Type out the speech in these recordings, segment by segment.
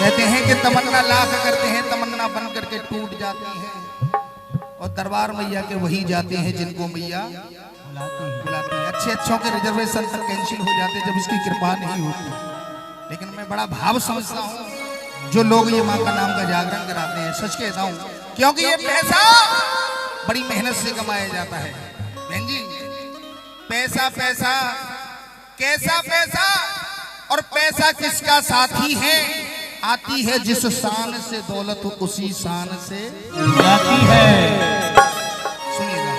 कहते हैं कि तमन्ना लाख करते हैं, तमन्ना बन करके टूट जाती है, और दरबार मैया के वही जाते हैं जिनको मैया बुलाती है। अच्छे अच्छों के रिजर्वेशन तक कैंसिल हो जाते जब इसकी कृपा नहीं होती। लेकिन मैं बड़ा भाव समझता हूँ जो लोग ये माँ का नाम का जागरण कराते हैं। सच कहता हूँ, क्योंकि ये पैसा बड़ी मेहनत से कमाया जाता है। बहन जी, पैसा पैसा कैसा पैसा, और पैसा किसका साथी है? आती है जिस शान से दौलत उसी शान से जाती है। सुनिएगा,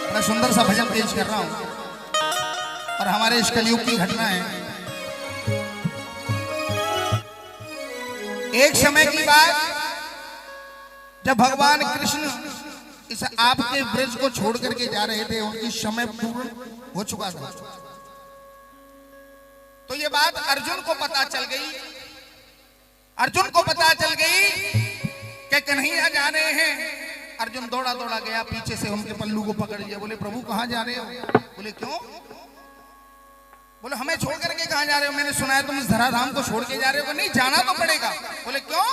बड़ा सुंदर सा भजन पेश कर रहा हूं, और हमारे इस कलयुग की घटना है। एक समय की बात, जब भगवान कृष्ण इस आपके ब्रज को छोड़ करके जा रहे थे, उनकी समय पूर्ण हो चुका था। तो ये बात अर्जुन को पता चल गई, अर्जुन को पता चल गई कि कन्हैया जा रहे हैं। अर्जुन दौड़ा दौड़ा गया, पीछे से उनके पल्लू को पकड़ लिया। बोले प्रभु कहां जा रहे हो? बोले क्यों? बोले हमें छोड़ करके कहां जा रहे हो? मैंने सुना है तुम इस धराधाम को छोड़ के जा रहे हो। नहीं, जाना तो पड़ेगा। बोले क्यों?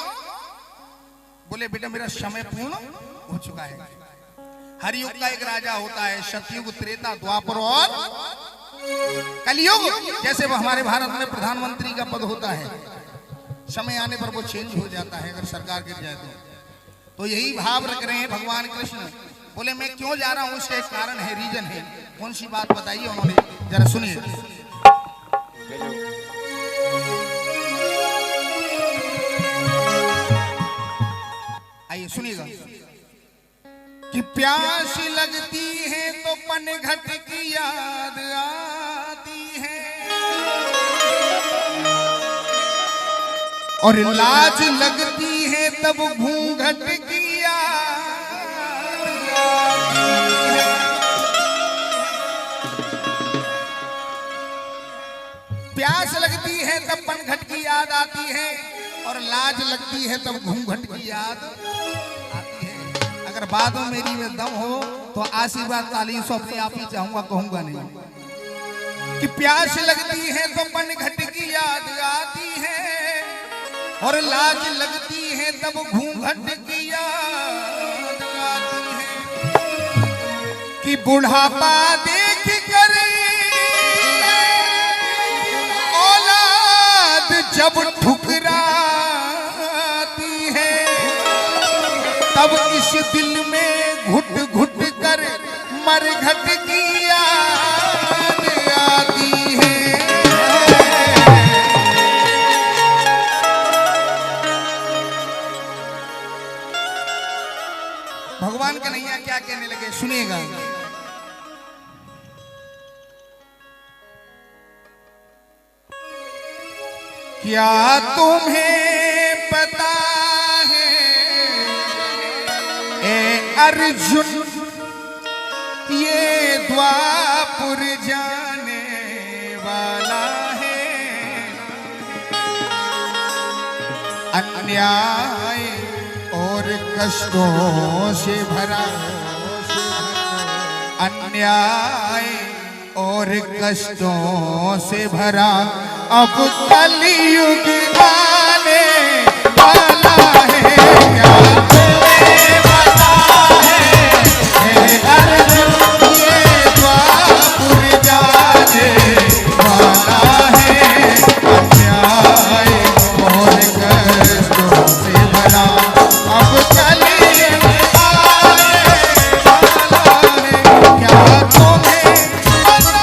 बोले बेटा मेरा समय पूर्ण हो चुका है। हरियुग का एक राजा होता है, सतयुग, त्रेता, द्वापर और कलयुग। जैसे वो हमारे भारत में प्रधानमंत्री का पद होता है, समय आने पर वो चेंज हो जाता है अगर सरकार गिर जाए तो यही भाव रख रहे हैं भगवान कृष्ण। बोले मैं क्यों जा रहा हूं, उसका एक कारण है, रीजन है। कौन सी बात बताइए उन्होंने, जरा सुनिए। आइए सुनिएगा कि प्यास लगती है तो पनघट की याद आती है, और लाज लगती है तब घूंघट की याद आती है। प्यास लगती है तब पनघट की याद आती है, और लाज लगती है तब घूंघट की याद आती है। अगर बाद में मेरी में दम हो तो आशीर्वाद ताली सो अपने आप ही चाहूंगा, कहूंगा नहीं। कि प्यास लगती है तो पनघट की याद आती है, और लाज लगती है तब घूंघट की याद आती है। कि बुढ़ापा देख कर औलाद जब ठुकराती है, तब इस दिल में घुट घुट कर मरघट की याद आती है। भगवान कन्हैया क्या कहने लगे, सुनिएगा। क्या तुम्हें पता है ए अर्जुन, ये द्वापुर जाने वाला है। अन्याय और कष्टों से भरा, अन्याय और कष्टों से भरा अब कलयुग आने वाला है। क्या तुम्हें पता है अर्जुन, ये द्वापुर जाने वाला है। अन्याय और कष्टों से भरा अब कलयुग आने वाला है। क्या तुम्हें पता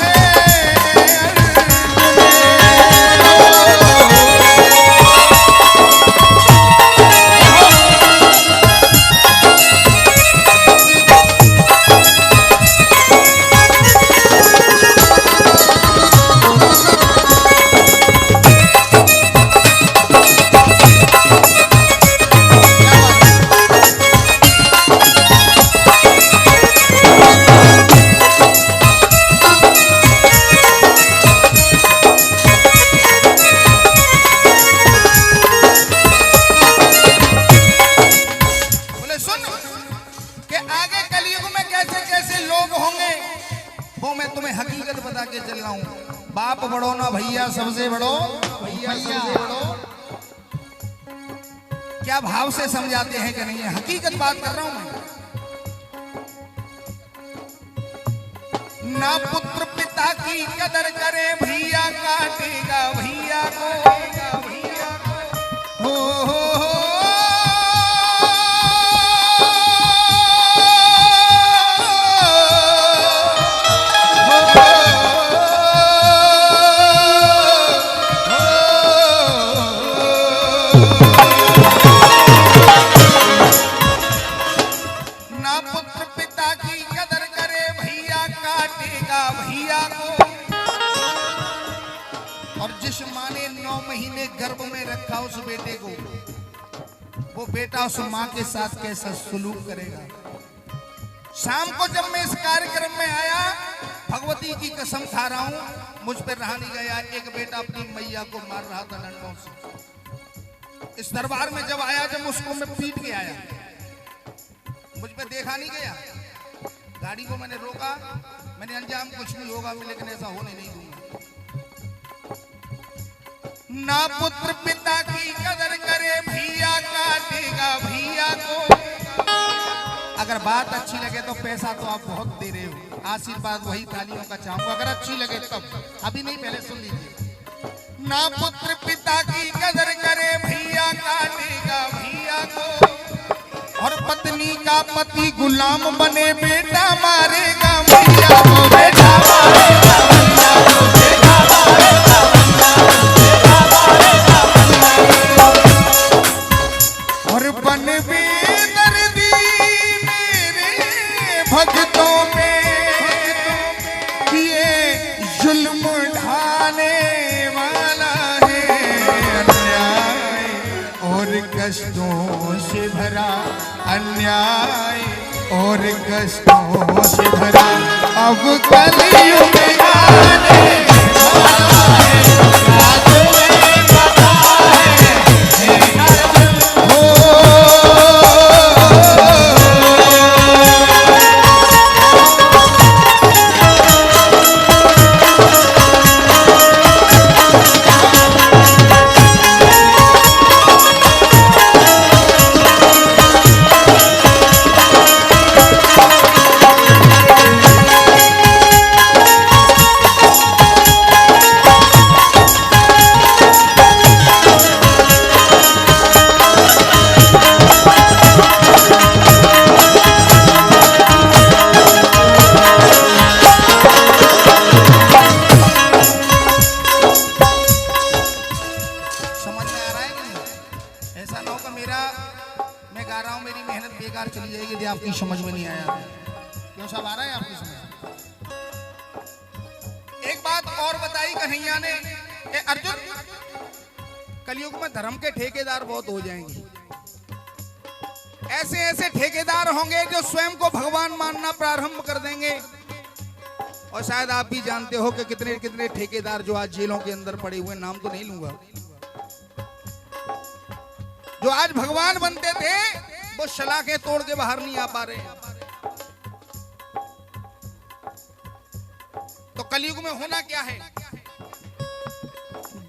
है वो मैं तुम्हें हकीकत बता के चल रहा हूँ। बाप बड़ो ना भैया, सबसे बड़ो भैया। मैया सबसे बड़ो। क्या भाव से समझाते हैं कि नहीं है, हकीकत बात कर रहा हूं मैं। ना पुत्र पिता की कदर करे, भैया काटेगा भैया को, हो गर्भ में रखा उस बेटे को, वो बेटा उस माँ के साथ कैसा सुलूक करेगा। शाम को जब मैं इस कार्यक्रम में आया, भगवती की कसम खा रहा हूं, मुझ पर रहा नहीं गया। एक बेटा अपनी मैया को मार रहा था डंडों से। इस दरबार में जब आया, जब उसको मैं पीट के आया, मुझ पर देखा नहीं गया। गाड़ी को मैंने रोका, मैंने अंजाम कुछ भी होगा लेकिन ऐसा होने नहीं दूंगा। ना पुत्र पिता की कदर करे, भैया काटेगा भैया को। अगर बात अच्छी लगे तो पैसा तो आप बहुत दे रहे हो, आशीर्वाद वही तालियों का चाहूंगा। अगर अच्छी लगे तब, अभी नहीं, पहले सुन लीजिए। ना पुत्र पिता की कदर करे, भैया काटेगा भैया को। और पत्नी का पति गुलाम बने, बेटा मारेगा भैया को, बेटा मारेगा भैया को, बेटा मारेगा और बन बेदर्दी मेरे भक्तों पे, ये जुल्म ढाने वाला है। अन्याय और कष्टों से भरा, अन्याय और कष्टों से भरा अब कलयुग आने वाला है। आपकी समझ में नहीं आया क्यों? सब आ रहा है आपकी समझ? एक बात और बताई कन्हैया ने, अर्जुन कलयुग में धर्म के ठेकेदार बहुत हो जाएंगे। ऐसे ऐसे ठेकेदार होंगे जो स्वयं को भगवान मानना प्रारंभ कर देंगे। और शायद आप भी जानते हो कि कितने कितने ठेकेदार जो आज जेलों के अंदर पड़े हुए, नाम तो नहीं लूंगा, जो आज भगवान बनते थे, वो सलाखें तोड़ के बाहर नहीं आ पा रहे। तो कलयुग में होना क्या है?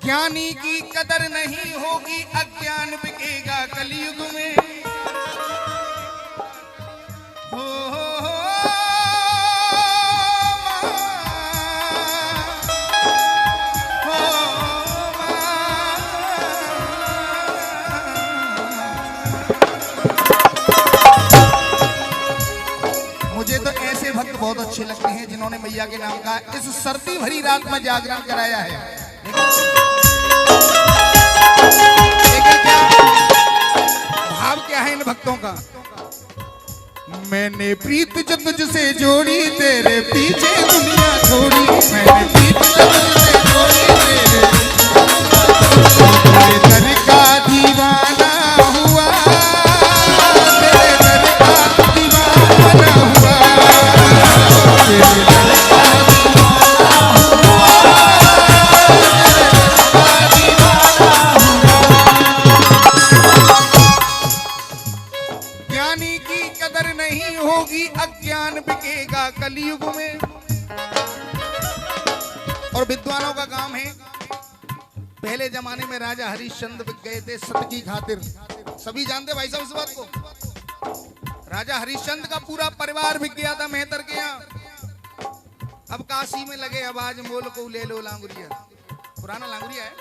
ज्ञानी की कदर नहीं होगी, अज्ञान बिकेगा कलयुग में। हो मुझे तो ऐसे भक्त बहुत अच्छे लगते हैं जिन्होंने मैया के नाम का इस सर्दी भरी रात में जागरण कराया है। लेकिन क्या भाव क्या है इन भक्तों का? मैंने प्रीत जो तुझसे जोड़ी, तेरे पीछे दुनिया छोड़ी। मैंने प्रीत जो तुझसे जोड़ी, तेरे दर का दीवाना हुआ, तेरे दर का दीवाना हुआ, तेरे दर का अज्ञान बिकेगा कलयुग में। और विद्वानों का काम है पहले जमाने में राजा हरिश्चंद्र बिक गए थे सत्य की खातिर। सभी जानते भाई साहब इस बात को। राजा हरिश्चंद्र का पूरा परिवार बिक गया था मेहतर के यहाँ। अब काशी में लगे अब आज मोल को ले लो लांगुरिया, पुराना लांगुरिया है।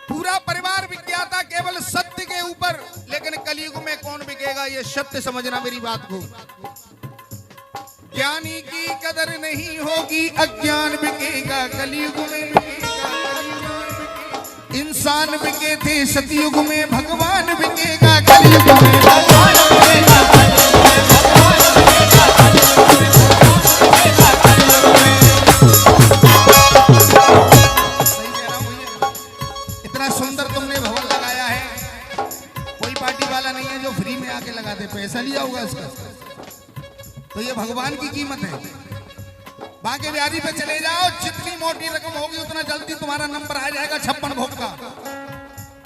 पूरा परिवार बिक गया था केवल सत्य के ऊपर। लेकिन कलयुग में कौन बिकेगा, ये सत्य समझना मेरी बात को। ज्ञानी की कदर नहीं होगी, अज्ञान बिकेगा कलयुग में। इंसान बिके थे सतयुग में, भगवान बिकेगा कलयुग में। भगवान बिकेगा सही कह रहा हूं भैया। इतना सुंदर तुमने भवन लगाया है, कोई पार्टी वाला नहीं है जो फ्री में आके लगा दे, पैसा लिया होगा इसका। तो ये भगवान की कीमत है। बांके बिहारी पे चले जाओ, जितनी मोटी रकम होगी उतना जल्दी तुम्हारा नंबर आ जाएगा 56 भोग का।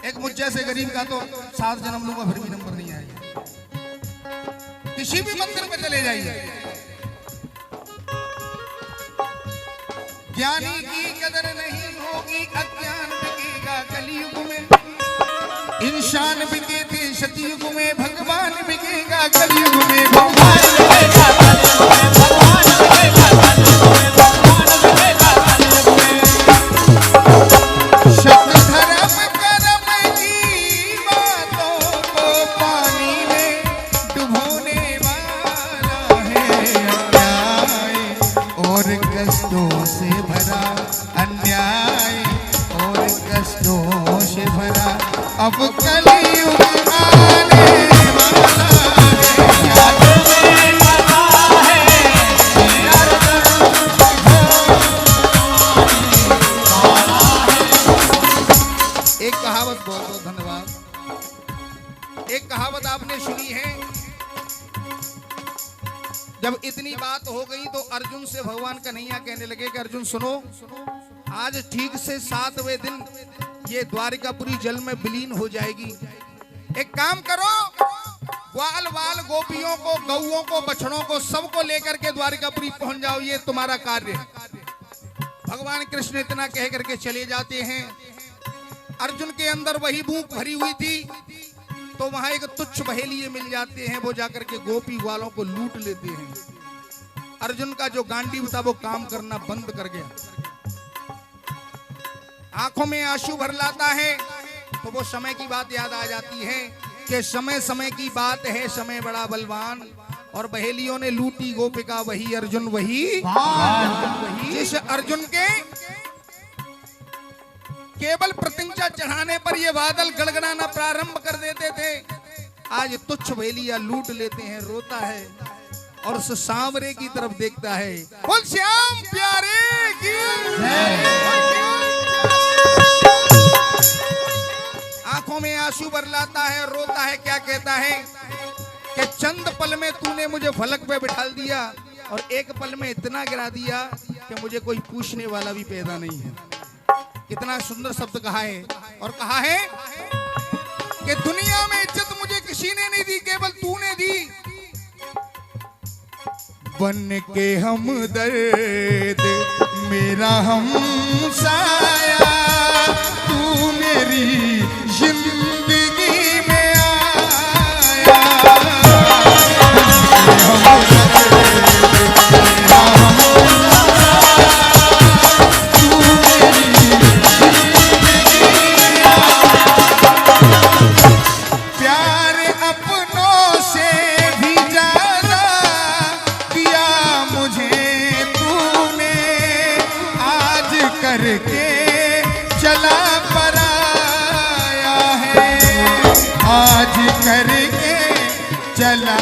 एक मुझ जैसे गरीब का तो 7 जन्म लूंगा फिर भी नंबर नहीं आएगा। किसी भी मंदिर में चले जाइए। ज्ञानी की कदर नहीं होगी, अज्ञान बिकेगा कलयुग में। इंसान बिके थे सतयुग में, भगवान बिकेगा कलयुग में। भगवान बिकेगा कलयुग में, भगवान बिकेगा कलयुग में, भगवान बिकेगा कलयुग में। सत धर्म कर्म की बातों को पानी में डुबोने वाला है अन्याय और कष्टों से भरा, अन्याय और कष्टों से भरा अब कलयुग आने वाला है। एक कहावत, बहुत बहुत धन्यवाद। एक कहावत आपने सुनी है, जब इतनी बात हो गई तो अर्जुन से भगवान कन्हैया कहने लगे कि अर्जुन सुनो, आज ठीक से 7वें दिन ये द्वारिकापुरी जल में विलीन हो जाएगी। एक काम करो, ग्वाल वाल गोपियों को, गौओं को, बछड़ों को, सबको लेकर के द्वारिकापुरी पहुंच जाओ, ये तुम्हारा कार्य है। भगवान कृष्ण इतना कह करके चले जाते हैं। अर्जुन के अंदर वही भूख भरी हुई थी, तो वहां एक तुच्छ बहेलिए मिल जाते हैं, वो जाकर के गोपी ग्वालों को लूट लेते हैं। अर्जुन का जो गांडीव था वो काम करना बंद कर गया। आंखों में आंसू भर लाता है, तो वो समय की बात याद आ जाती है कि समय समय की बात है, समय बड़ा बलवान। और बहेलियों ने लूटी गोपिका, वही अर्जुन वही जिस अर्जुन के केवल प्रतिज्ञा चढ़ाने पर ये बादल गड़गड़ाना प्रारंभ कर देते थे, आज तुच्छ बहेलिया लूट लेते हैं। रोता है और उस सांवरे की तरफ देखता है। बोल श्याम प्यारे की आंखों में आंसू बरलाता है, रोता है। क्या कहता है कि चंद पल में तूने मुझे फलक पे बिठा दिया और एक पल में इतना गिरा दिया कि मुझे कोई पूछने वाला भी पैदा नहीं है। कितना सुंदर शब्द कहा है। और कहा है कि दुनिया में इज्जत मुझे किसी ने नहीं दी, केवल तूने दी। बन के हमदर्द मेरा हमसाया, तू मेरी जिंदगी में आया। प्यार अपनों से भी ज्यादा दिया मुझे तूने, आज करके चला पराया है, आज करके चला